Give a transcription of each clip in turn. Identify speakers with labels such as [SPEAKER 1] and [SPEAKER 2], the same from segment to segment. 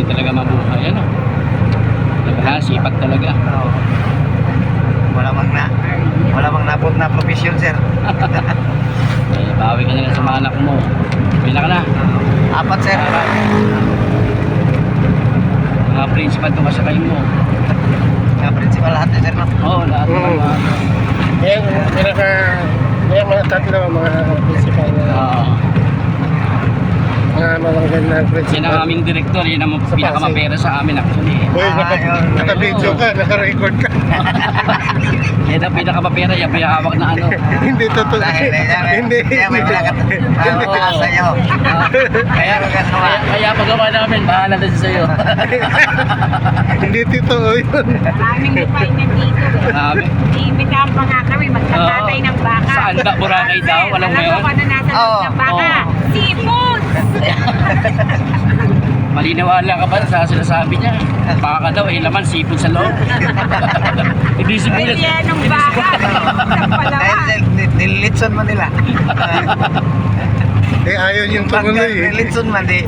[SPEAKER 1] talaga mabuhay, ano? Naghasipag talaga.
[SPEAKER 2] Oo. Wala bang napot na profesyon, sir.
[SPEAKER 1] Eh, bawi ka na lang sa mga anak mo. Pila ka na.
[SPEAKER 2] Apat, sir.
[SPEAKER 1] Mga principal itong kasakay mo.
[SPEAKER 2] Mga principal lahat, sir, no?
[SPEAKER 1] Oo, lahat ng mga...
[SPEAKER 3] Yan mga tatlo, mga principal na mga malanggan na
[SPEAKER 1] Yan ang
[SPEAKER 3] principal.
[SPEAKER 1] aming direktor, yan ang
[SPEAKER 3] Sa
[SPEAKER 1] pinakamapera sa amin actually.
[SPEAKER 3] Uy,
[SPEAKER 2] yun.
[SPEAKER 3] naka-video ka, naka-record ka.
[SPEAKER 1] Yan ang pinakamapera, yan pinakawak na ano.
[SPEAKER 3] Hindi totoo. Hindi.
[SPEAKER 2] Kaya may pinaka sa'yo.
[SPEAKER 1] Kaya pagawa namin, bahala na siya sa'yo.
[SPEAKER 3] Hindi totoo yun.
[SPEAKER 4] Maraming lupain nandito.
[SPEAKER 1] Sabi,
[SPEAKER 4] Iimbitahan pa nga kami, magkakatay ng baka.
[SPEAKER 1] Saan ba? Boracay daw? Alam mo yun?
[SPEAKER 4] Alam mo kung ano nasa loob ng baka? Seafood!
[SPEAKER 1] Maliniwala ka ba sa sinasabi niya? Baka daw, laman, sipon sa loob. Hindi sibulit.
[SPEAKER 4] Rellenong baka. Isang palawan.
[SPEAKER 2] Dahil nililitson mo nila.
[SPEAKER 3] Ayaw yung
[SPEAKER 2] Pag
[SPEAKER 3] tumuloy.
[SPEAKER 2] nililitson man, di,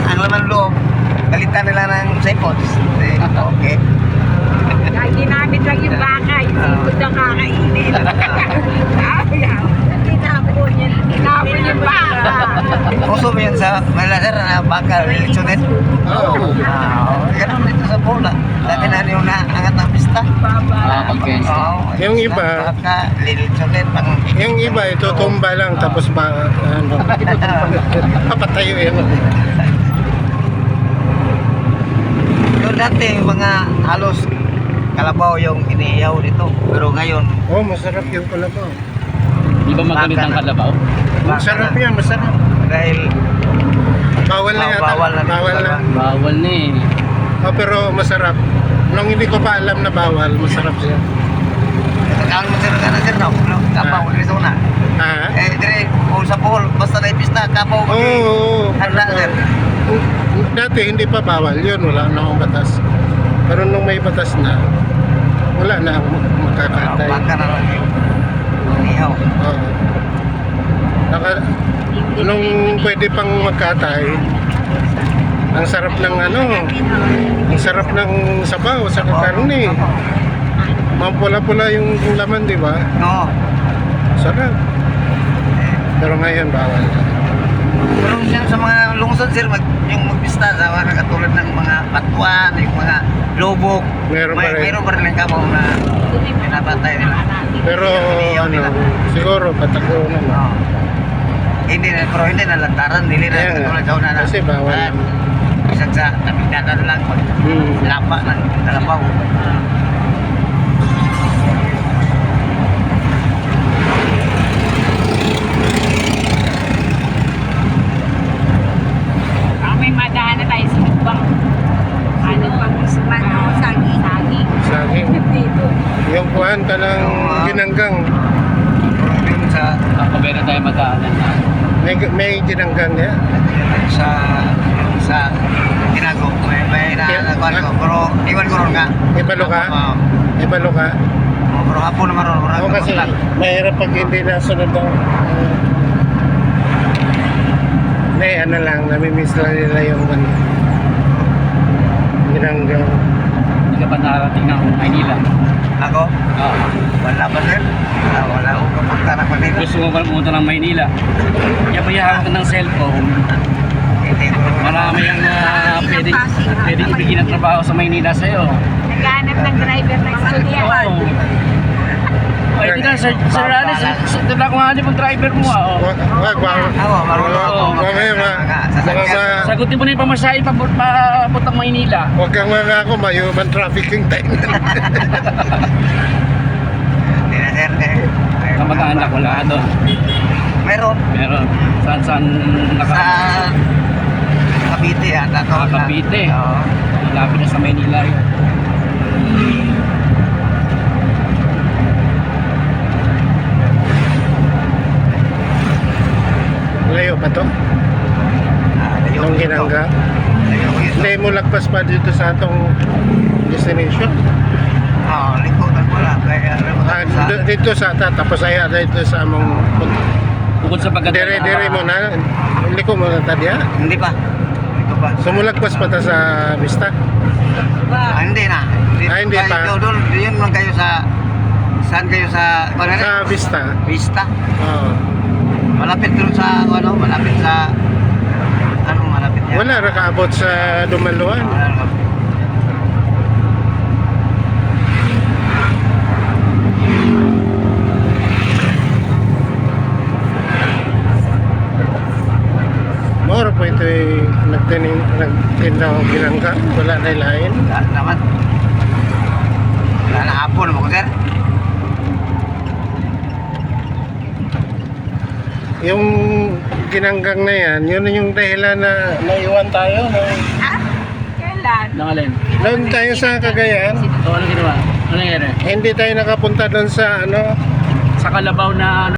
[SPEAKER 2] ang laman loob, kalitan nila ng sipods. Okay.
[SPEAKER 4] Dahil ginamit lang yung baka, yung seafood ang kakainin. Tinapon yun. Tinapon yung baka.
[SPEAKER 2] Puso mo yun sa malaser na baka nilitsonin.
[SPEAKER 3] Oo.
[SPEAKER 2] Ganun dito sa Pula. Dati na yung naangat ng pista.
[SPEAKER 1] Pag-pesta.
[SPEAKER 3] Yung iba-
[SPEAKER 2] Baka nilitsonin.
[SPEAKER 3] Yung iba, itutumba lang, tapos papatayo yun.
[SPEAKER 2] Yung dati mga halos kalabaw yung iniihaw dito. Pero ngayon,
[SPEAKER 3] Oh, masarap yung kalabaw.
[SPEAKER 1] Di ba magalit ang kalabaw?
[SPEAKER 3] Masarap yan, masarap.
[SPEAKER 2] dahil
[SPEAKER 3] Bawal na yata.
[SPEAKER 2] bawal na.
[SPEAKER 3] Bawal na.
[SPEAKER 1] Bawal na eh.
[SPEAKER 3] Oh, pero masarap. Nung hindi ko pa alam na bawal, masarap siya.
[SPEAKER 2] Ang masarap ka na sir, no? Kapaw, dito na.
[SPEAKER 3] Ah?
[SPEAKER 2] Dire, kung sa pool, basta na pista, kapaw.
[SPEAKER 3] Oo.
[SPEAKER 2] Handa, sir.
[SPEAKER 3] Dati hindi pa bawal yun, wala na akong batas. Pero nung may batas na, wala na akong makakatay.
[SPEAKER 2] Baka na lang yung inihaw.
[SPEAKER 3] Oo. Nung pwede pang magkatay, ang sarap ng ang sarap ng sabaw sa karne. Mampula-pula yung laman, di ba?
[SPEAKER 2] No.
[SPEAKER 3] Sarap. Pero ngayon bawal.
[SPEAKER 2] Pero sa mga lungsod sir, yung magpista sa mga katulad ng mga patuan, yung mga lubok,
[SPEAKER 3] Meron pa rin.
[SPEAKER 2] mayroon pa rin ang kapaw na pinapatay nila.
[SPEAKER 3] Pero siguro patakunan.
[SPEAKER 2] Oo. Hindi na, pero hindi na lantaran, hindi na
[SPEAKER 3] Kaya nga.
[SPEAKER 2] katulad sa una na.
[SPEAKER 3] Kasi bawal
[SPEAKER 2] Ah,
[SPEAKER 3] na.
[SPEAKER 2] Isang sa kapitanan lang, lapa ng kalabaw.
[SPEAKER 4] May madaan na tayo sa lubang. Ano pang saging. Saging.
[SPEAKER 3] Saging.
[SPEAKER 4] Dito.
[SPEAKER 3] Yung kuhan ka ng ginanggang.
[SPEAKER 2] Yun sa
[SPEAKER 1] Pabera tayo magkaanan na.
[SPEAKER 3] May ginanggang niya.
[SPEAKER 2] sa tinago, may nakuhan ko, pero iwan ko ron nga.
[SPEAKER 3] Ibalo ka?
[SPEAKER 2] Oo.
[SPEAKER 3] Ibalo ka?
[SPEAKER 2] Pero hapon naman ron.
[SPEAKER 3] Oo, kasi mahirap pag hindi nasunod ang lang, namimiss lang nila yung ginanggang.
[SPEAKER 1] Hindi ka pa nakarating ng Maynila.
[SPEAKER 2] Ako?
[SPEAKER 1] Oo.
[SPEAKER 2] Wala pa sir. Wala akong kapunta ng Manila.
[SPEAKER 1] Gusto mo ba pumunta ng Maynila? Kaya payahawak ka ng cellphone.
[SPEAKER 2] Hindi ko.
[SPEAKER 1] Marami yung pwedeng ibigin ng trabaho sa Maynila sa'yo.
[SPEAKER 4] Naghanap ng driver ng studio.
[SPEAKER 1] Oo. Ay, di na, Sir Rani, tunakuhanin mong driver mo ah.
[SPEAKER 3] Wag,
[SPEAKER 2] Ako, marunong ako.
[SPEAKER 3] mamaya
[SPEAKER 1] Sagutin mo na yung pamasahe papuntang Maynila.
[SPEAKER 3] Huwag kang mga ako, may human trafficking time.
[SPEAKER 2] Hindi na sir.
[SPEAKER 1] Kamag-anak, wala ka doon.
[SPEAKER 2] Meron.
[SPEAKER 1] Meron. Saan
[SPEAKER 2] Sa Cavite ata to.
[SPEAKER 1] Cavite.
[SPEAKER 2] Oo.
[SPEAKER 1] Malapit na sa Maynila yun.
[SPEAKER 3] Layo pa to?
[SPEAKER 2] Layo
[SPEAKER 3] Nung
[SPEAKER 2] ko
[SPEAKER 3] ginangga?
[SPEAKER 2] ito. Layo ko ito.
[SPEAKER 3] Hindi mo lagpas pa dito sa atong destination?
[SPEAKER 2] Oo, likutan ko lang. Kaya
[SPEAKER 3] Dito sa ata, tapos ay dito sa among
[SPEAKER 1] Bukod sa pagkatay.
[SPEAKER 3] dire mo na, liko mo na tadya.
[SPEAKER 2] Hindi pa. Hindi ko
[SPEAKER 3] Sumulagpas pa ta sa Vista.
[SPEAKER 2] Hindi na.
[SPEAKER 3] Hindi pa.
[SPEAKER 2] Doon lang kayo sa... Saan kayo sa...
[SPEAKER 3] Sa Vista.
[SPEAKER 2] Vista.
[SPEAKER 3] Oo.
[SPEAKER 2] Malapit doon sa... malapit sa... malapit yan?
[SPEAKER 3] Wala, nakaabot sa Dumaluan. Moro po ito nagtinda ko ginangga. Wala na ilain.
[SPEAKER 2] Wala naman. Wala na hapon mo, sir.
[SPEAKER 3] Yung ginanggang na yan, yun yung dahilan na naiwan tayo.
[SPEAKER 4] Kailan?
[SPEAKER 1] Nangalin.
[SPEAKER 3] Doon tayo sa Cagayan.
[SPEAKER 1] So, ano ginawa? Ano nangyari?
[SPEAKER 3] Hindi tayo nakapunta doon sa ano,
[SPEAKER 1] Sa Kalabaw na